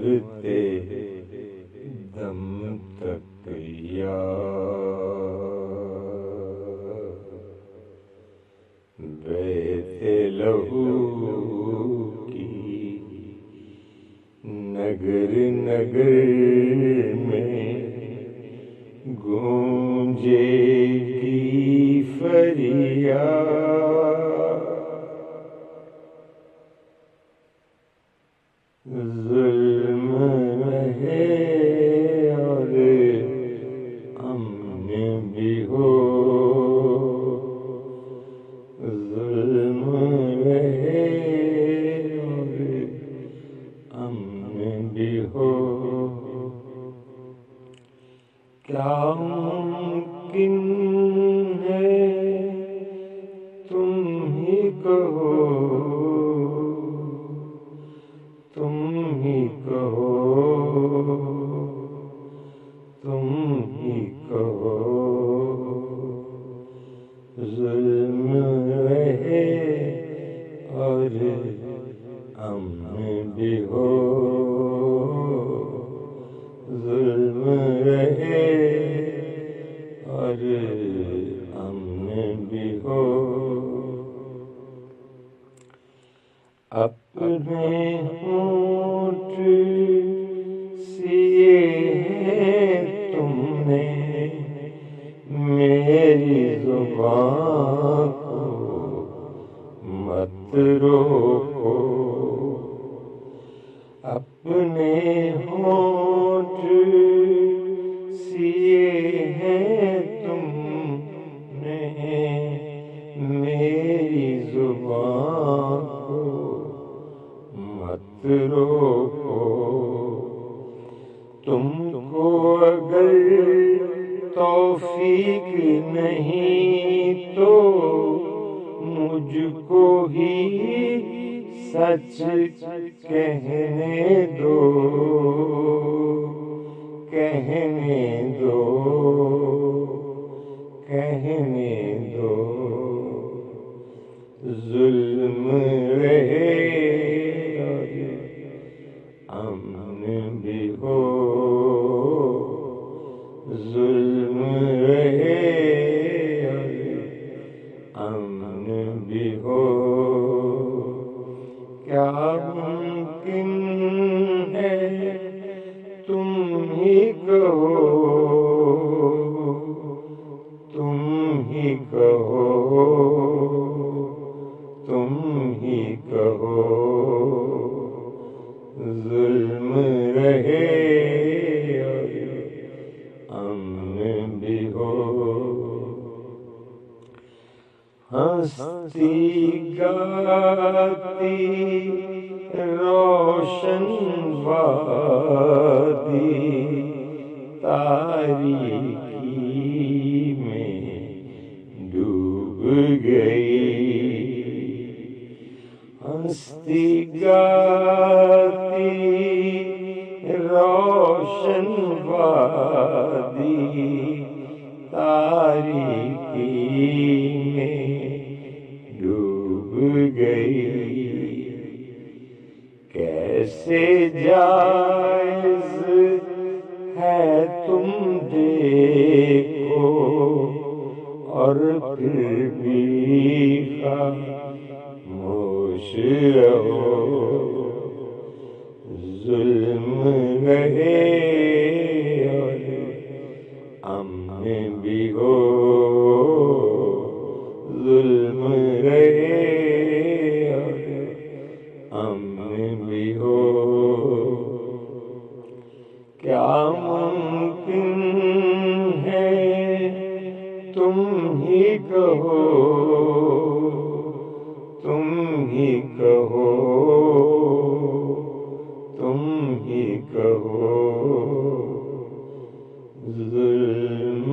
مرتے دم تک یا بیت لہو کی نگر نگر میں گونجے گی فریاد، ظلم رہے اور امن بھی ہو، ظلم رہے اور امن بھی ہو، کیا ممکن ہے تم ہی کہو، تم ہی کہو، تم ہی کہو، ظلم رہے اور امن بھی ہو، ظلم رہے اور امن بھی ہو، اپنے ہونٹ سیے ہیں تم نے میری زبان کو مت روکو، اپنے ہونٹ سیے ہیں تم نے میری زبان کو مت روکو، تم کو اگر توفیق نہیں تو مجھ کو ہی سچ کہنے دو، کہنے دو، کہنے دو، ظلم رہے اور امن بھی ہو، ظلم رہے اور امن بھی ہو، کیا ممکن ہے تم ہی کہو، تم ہی کہو، تم ہی کہو، ظلم رہے اور امن بھی ہو، ہستی گاتی روشن وادی تاریکی میں ڈوب گئی، ہستی گاتی روشن وادی تاریکی میں ڈوب گئی، کیسے جائز ہے تم دیکھو اور پھر بھی خاموش رہو، ظلم رہے اور امن بھی ہو، ظلم رہے اور امن بھی ہو، کیا ممکن ہے تم ہی کہو، تم ہی کہو، تم ہی کہو، ظلم